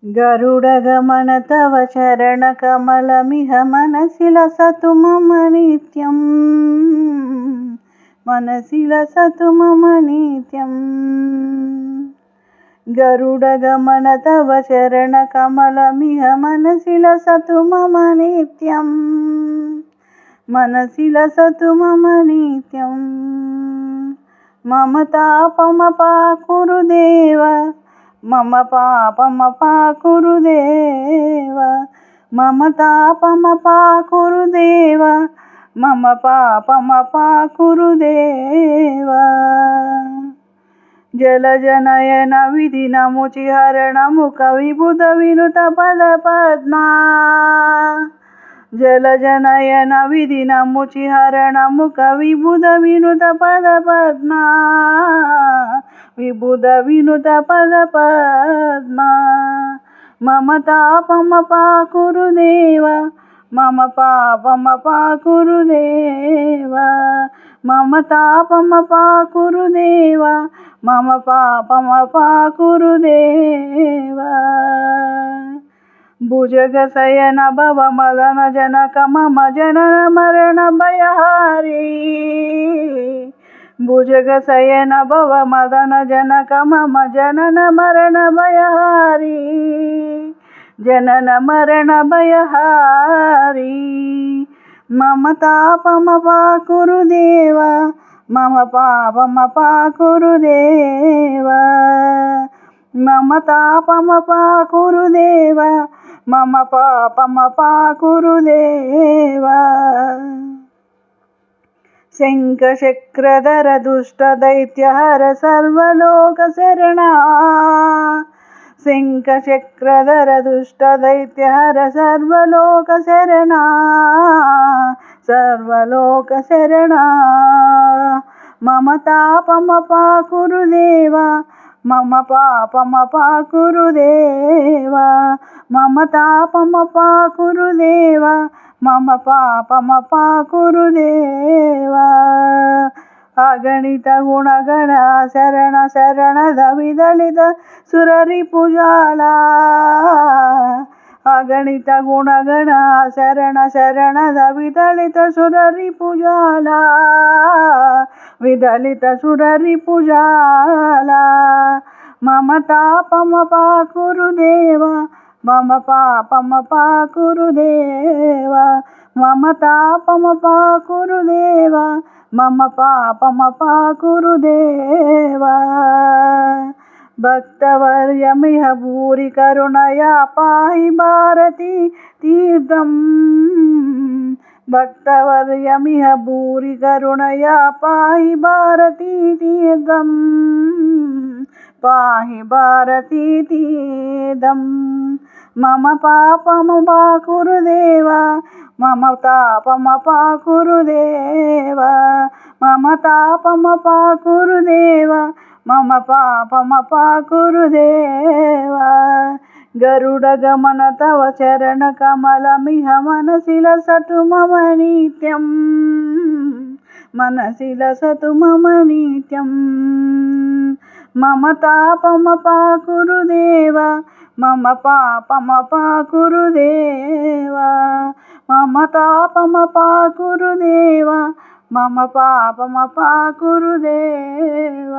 गरुडगमन तव चरणकमलमिह मनसि लसतु मम नित्यं, मनसि लसतु मम नित्यं। गरुडगमन तव चरणकमलमिह मनसि लसतु मम नित्यं, मनसि लसतु मम नित्यं। मम तापमपाकुरु देव, मम पापमपाकुरु देव, मम तापमपाकुरु देव, मम पापमपाकुरु देव। जलजनयन विधिनमुचिहरणमु कविबुध विनुत पदपद्मा, जलजनयन विधिनमुचिहरणमु कविबुध विनुत पदपद्मा, विबुध विनुत पदपद्मा। मम तापमपाकुरु देव, मम पापमपाकुरु देव, मम तापमपाकुरु देव, मम पापमपाकुरु देव। भुजगशयन भव मदन जनक मम जनन मरण भयहारी, भुजगशयन भव मदन जनक मम जनन मरण भयहारी, जनन मरण भयहारी। मम तापमपाकुरु देव, मम पापमपाकुरु देव, मम तापमपाकुरु देव, मम पापमपाकुरु देव। शङ्खचक्रधर दुष्टदैत्यहर सर्वलोकशरणा, शङ्खचक्रधर दुष्टदैत्यहर सर्वलोकशरणा, सर्वलोकशरणा। मम तापमपाकुरु देव, मम पापमपाकुरु देव, मम तापमपाकुरु देव, मम पापमपाकुरु देव। अगणित गुणगण शरण शरणद विदलित सुररिपुजाला, अगणित गुणगण शरण शरणद विदलित सुररिपुजाला, विदलित सुररिपुजाला। मम तापमपाकुरु देव, मम पापमपाकुरु देव, मम तापमपाकुरु देव, मम पापमपाकुरु देव। भक्तवर्यमिह भूरि करुणया पाहि भारती तीर्थं, भक्तवर्यमिह भूरि करुणया पाहि भारती तीर्थं, पाहि भारती तीर्थं। मम पापमपाकुरु देव, मम तापमपाकुरु देव, मम तापमपाकुरु देव, मम पापमपाकुरु देव। गरुडगमन तव चरणकमलमिह मनसि लसतु मम नित्यं, मनसि लसतु मम नित्यं। मम तापमपाकुरु देव, मम पापमपाकुरु देव, मम तापमपाकुरु देव, मम पापमपाकुरु देव।